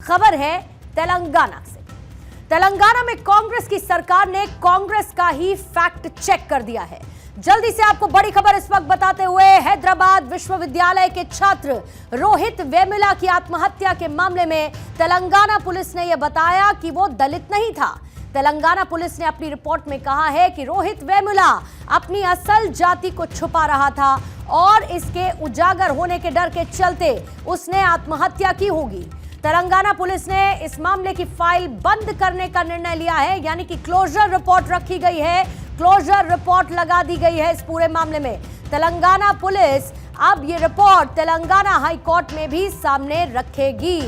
खबर है तेलंगाना से। तेलंगाना में कांग्रेस की सरकार ने कांग्रेस का ही फैक्ट चेक कर दिया है। जल्दी से आपको बड़ी खबर इस वक्त बताते हुए, हैदराबाद विश्वविद्यालय के छात्र रोहित वेमुला की आत्महत्या के मामले में तेलंगाना पुलिस ने यह बताया कि वो दलित नहीं था। तेलंगाना पुलिस ने अपनी रिपोर्ट में कहा है कि रोहित वेमुला अपनी असल जाति को छुपा रहा था और इसके उजागर होने के डर के चलते उसने आत्महत्या की होगी। तेलंगाना पुलिस ने इस मामले की फाइल बंद करने का निर्णय लिया है, यानी कि क्लोजर रिपोर्ट रखी गई है, क्लोजर रिपोर्ट लगा दी गई है इस पूरे मामले में। तेलंगाना पुलिस अब ये रिपोर्ट तेलंगाना हाई कोर्ट में भी सामने रखेगी।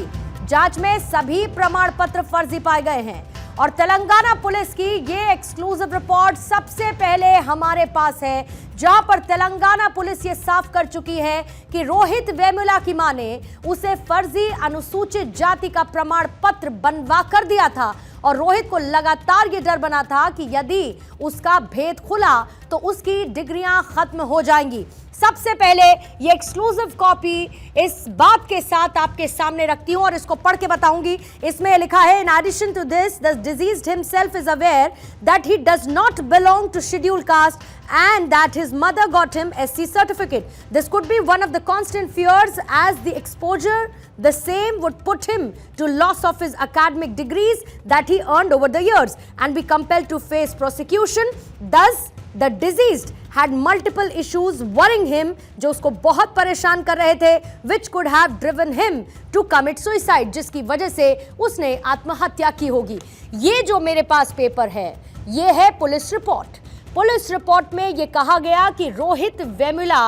जांच में सभी प्रमाण पत्र फर्जी पाए गए हैं और तेलंगाना पुलिस की ये एक्सक्लूसिव रिपोर्ट सबसे पहले हमारे पास है, जहां पर तेलंगाना पुलिस ये साफ कर चुकी है कि रोहित वेमुला की मां ने उसे फर्जी अनुसूचित जाति का प्रमाण पत्र बनवा कर दिया था और रोहित को लगातार ये डर बना था कि यदि उसका भेद खुला तो उसकी डिग्रियां खत्म हो जाएंगी। सबसे पहले ये एक्सक्लूसिव कॉपी इस बात के साथ आपके सामने रखती हूं और इसको पढ़ के बताऊंगी। इसमें लिखा है, in addition to this the diseased himself is aware that he does not belong to scheduled caste and that his mother got him SC certificate. This could be one of the constant fears as the exposure the same would put him to loss of his academic degrees that he earned over the years and be compelled to face prosecution. Thus, the deceased had multiple issues worrying him जो उसको बहुत परेशान कर रहे थे, which could have driven him to commit suicide, जिसकी वजह से उसने आत्महत्या की होगी। ये जो मेरे पास पेपर है, ये है पुलिस रिपोर्ट। पुलिस रिपोर्ट में यह कहा गया कि रोहित वेमुला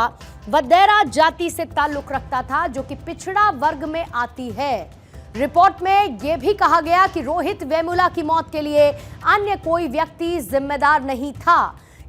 वदेरा जाति से ताल्लुक रखता था, जो कि पिछड़ा वर्ग में आती है। रिपोर्ट में यह भी कहा गया कि रोहित वेमुला की मौत के लिए अन्य कोई व्यक्ति जिम्मेदार नहीं था।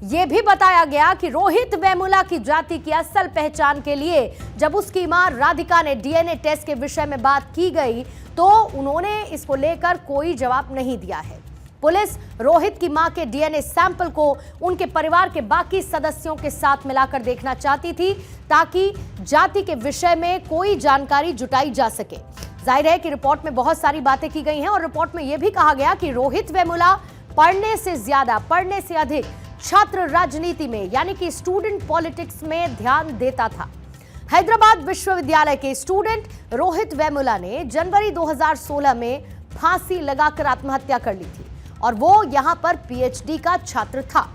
यह भी बताया गया कि रोहित वेमुला की जाति की असल पहचान के लिए जब उसकी मां राधिका ने डीएनए टेस्ट के विषय में बात की गई तो उन्होंने इसको लेकर कोई जवाब नहीं दिया है। पुलिस रोहित की मां के डीएनए सैंपल को उनके परिवार के बाकी सदस्यों के साथ मिलाकर देखना चाहती थी ताकि जाति के विषय में कोई जानकारी जुटाई जा सके। जाहिर है कि रिपोर्ट में बहुत सारी बातें की गई हैं और रिपोर्ट में यह भी कहा गया कि रोहित वेमुला पढ़ने से अधिक छात्र राजनीति में यानी कि स्टूडेंट पॉलिटिक्स में ध्यान देता था। हैदराबाद विश्वविद्यालय के स्टूडेंट रोहित वेमुला ने जनवरी 2016 में फांसी लगाकर आत्महत्या कर ली थी और वो यहां पर पीएचडी का छात्र था।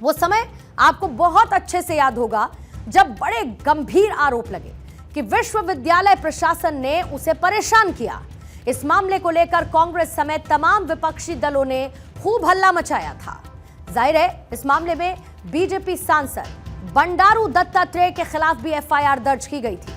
वो समय आपको बहुत अच्छे से याद होगा जब बड़े गंभीर आरोप लगे कि विश्वविद्यालय प्रशासन ने उसे परेशान किया। इस मामले को लेकर कांग्रेस समेत तमाम विपक्षी दलों ने खूब हल्ला मचाया था। जाहिर है इस मामले में बीजेपी सांसद बंडारू दत्तात्रेय के खिलाफ भी एफआईआर दर्ज की गई थी।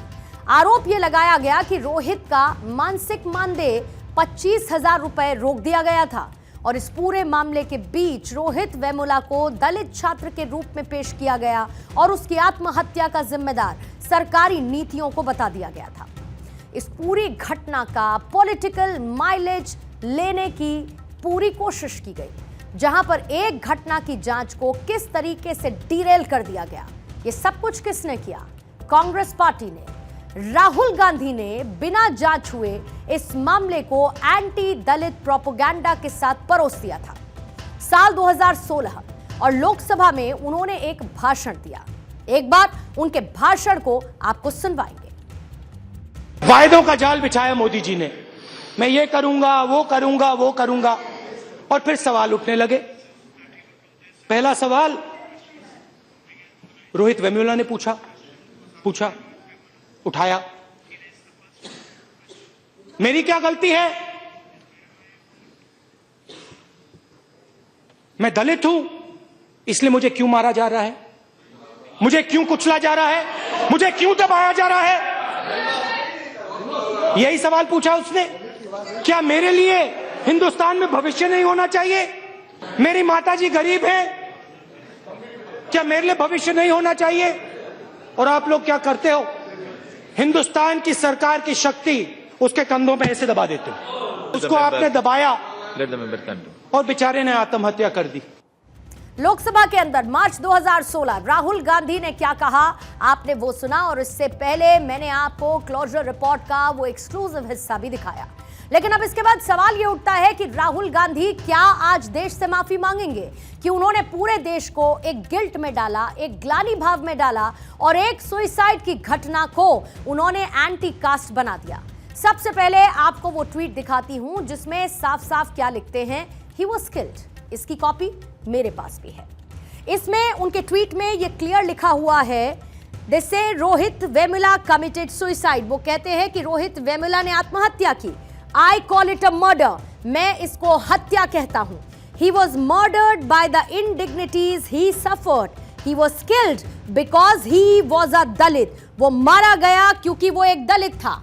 आरोप यह लगाया गया कि रोहित का मानसिक मानदेय 25,000 रुपए रोक दिया गया था और इस पूरे मामले के बीच रोहित वेमुला को दलित छात्र के रूप में पेश किया गया और उसकी आत्महत्या का जिम्मेदार सरकारी नीतियों को बता दिया गया था। इस पूरी घटना का पॉलिटिकल माइलेज लेने की पूरी कोशिश की गई, जहां पर एक घटना की जांच को किस तरीके से डिरेल कर दिया गया। ये सब कुछ किसने किया? कांग्रेस पार्टी ने। राहुल गांधी ने बिना जांच हुए इस मामले को एंटी दलित प्रोपेगेंडा के साथ परोस दिया था। साल 2016 और लोकसभा में उन्होंने एक भाषण दिया। एक बार उनके भाषण को आपको सुनवाएंगे। वायदों का जाल बिछाया मोदी जी ने, मैं ये करूंगा, वो करूंगा, वो करूंगा, और फिर सवाल उठने लगे। पहला सवाल रोहित वेमुला ने पूछा, उठाया, मेरी क्या गलती है? मैं दलित हूं इसलिए मुझे क्यों मारा जा रहा है? मुझे क्यों कुचला जा रहा है? मुझे क्यों दबाया जा रहा है? यही सवाल पूछा उसने। क्या मेरे लिए हिंदुस्तान में भविष्य नहीं होना चाहिए? मेरी माताजी गरीब है, क्या मेरे लिए भविष्य नहीं होना चाहिए? और आप लोग क्या करते हो? हिंदुस्तान की सरकार की शक्ति उसके कंधों पे ऐसे दबा देते हो। उसको आपने दबाया और बेचारे ने आत्महत्या कर दी। लोकसभा के अंदर मार्च 2016 राहुल गांधी ने क्या कहा आपने वो सुना, और इससे पहले मैंने आपको क्लोजर रिपोर्ट का वो एक्सक्लूसिव हिस्सा भी दिखाया। लेकिन अब इसके बाद सवाल ये उठता है कि राहुल गांधी क्या आज देश से माफी मांगेंगे कि उन्होंने पूरे देश को एक गिल्ट में डाला, एक ग्लानि भाव में डाला और एक सुसाइड की घटना को उन्होंने एंटी कास्ट बना दिया। सबसे पहले आपको वो ट्वीट दिखाती हूं जिसमें साफ साफ क्या लिखते हैं, ही वाज किल्ड। इसकी कॉपी मेरे पास भी है। इसमें उनके ट्वीट में ये क्लियर लिखा हुआ है, दे से रोहित वेमुला कमिटेड सुसाइड। वो कहते हैं कि रोहित वेमुला ने आत्महत्या की। I call it a murder, मैं इसको हत्या कहता हूं। He was murdered by the indignities he suffered. He was killed because he was a Dalit. वो मारा गया क्योंकि वो एक दलित था।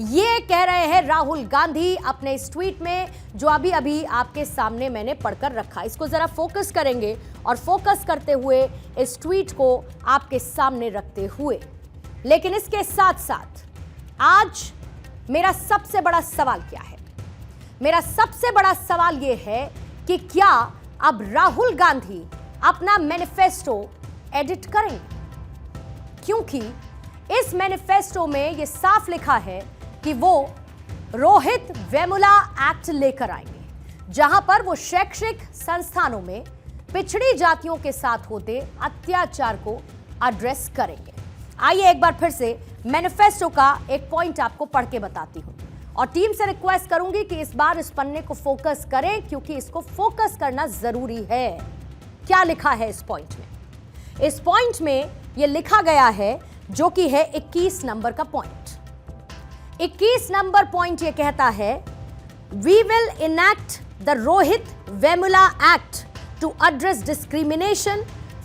ये कह रहे हैं राहुल गांधी अपने इस ट्वीट में, जो अभी अभी आपके सामने मैंने पढ़कर रखा। इसको जरा फोकस करेंगे और फोकस करते हुए इस ट्वीट को आपके सामने रखते हुए, लेकिन इसके साथ साथ आज मेरा सबसे बड़ा सवाल क्या है? मेरा सबसे बड़ा सवाल यह है कि क्या अब राहुल गांधी अपना मैनिफेस्टो एडिट करेंगे? क्योंकि इस मैनिफेस्टो में यह साफ लिखा है कि वो रोहित वेमुला एक्ट लेकर आएंगे, जहां पर वो शैक्षिक संस्थानों में पिछड़ी जातियों के साथ होते अत्याचार को एड्रेस करेंगे। आइए एक बार फिर से मैनिफेस्टो का एक पॉइंट आपको पढ़ के बताती हूं और टीम से रिक्वेस्ट करूंगी कि इस बार इस पन्ने को फोकस करें, क्योंकि इसको फोकस करना जरूरी है। क्या लिखा है इस पॉइंट में? इस पॉइंट में यह लिखा गया है, जो कि है 21 नंबर का पॉइंट। 21 नंबर पॉइंट ये कहता है, we will enact the Rohith Vemula act to address discrimination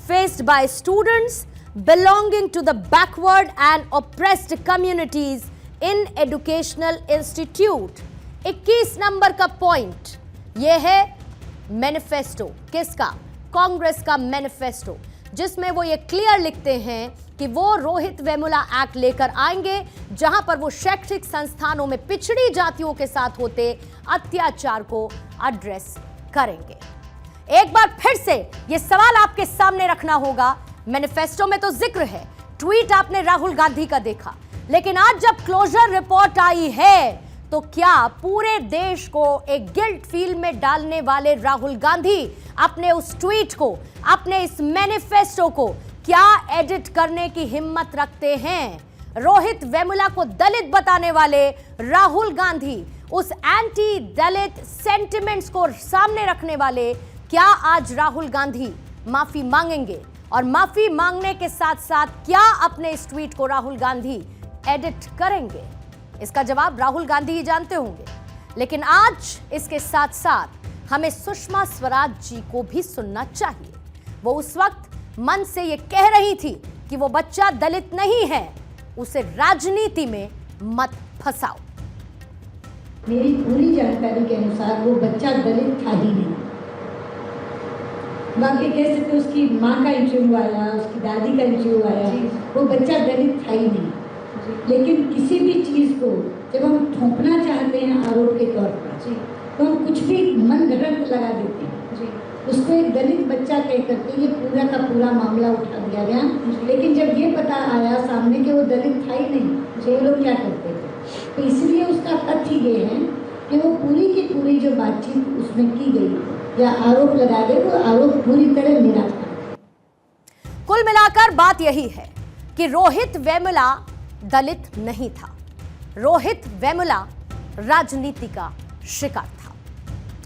faced by students belonging to the backward and oppressed communities in educational institute। 21 number का पॉइंट यह है मैनिफेस्टो। किसका? कांग्रेस का मैनिफेस्टो, जिसमें वो ये क्लियर लिखते हैं कि वो रोहित वेमुला एक्ट लेकर आएंगे, जहां पर वो शैक्षिक संस्थानों में पिछड़ी जातियों के साथ होते अत्याचार को एड्रेस करेंगे। एक बार फिर से ये सवाल आपके सामने रखना होगा। मैनिफेस्टो में तो जिक्र है, ट्वीट आपने राहुल गांधी का देखा, लेकिन आज जब क्लोजर रिपोर्ट आई है तो क्या पूरे देश को एक गिल्ट फील में डालने वाले राहुल गांधी अपने उस ट्वीट को, अपने इस मैनिफेस्टो को क्या एडिट करने की हिम्मत रखते हैं? रोहित वेमुला को दलित बताने वाले राहुल गांधी उस एंटी दलित सेंटिमेंट्स को सामने रखने वाले, क्या आज राहुल गांधी माफी मांगेंगे? और माफी मांगने के साथ साथ क्या अपने इस ट्वीट को राहुल गांधी एडिट करेंगे? इसका जवाब राहुल गांधी ही जानते होंगे। लेकिन आज इसके साथ साथ हमें सुषमा स्वराज जी को भी सुनना चाहिए। वो उस वक्त मन से ये कह रही थी कि वो बच्चा दलित नहीं है, उसे राजनीति में मत फंसाओ। मेरी पूरी जानकारी के अनुसार वो बच्चा दलित था ही नहीं। बाकी कह सकते उसकी माँ का इंटरव्यू आया, उसकी दादी का इंटरव्यू आया, वो बच्चा दलित था ही नहीं। लेकिन किसी भी चीज़ को जब हम थोपना चाहते हैं आरोप के तौर पर, तो हम कुछ भी मन घड़त लगा देते हैं। उसको एक दलित बच्चा कह करके ये पूरा का पूरा मामला उठा दिया गया। लेकिन जब ये पता आया सामने कि वो दलित था ही नहीं, तो ये लोग क्या करते थे? तो इसलिए उसका तथ्य ये है कि वो पूरी की पूरी जो बातचीत उसमें की गई या आरोप लगाए गए, वो आरोप पूरी तरह निराधार। कुल मिलाकर बात यही है कि रोहित वेमुला दलित नहीं था, रोहित वेमुला राजनीति का शिकार था।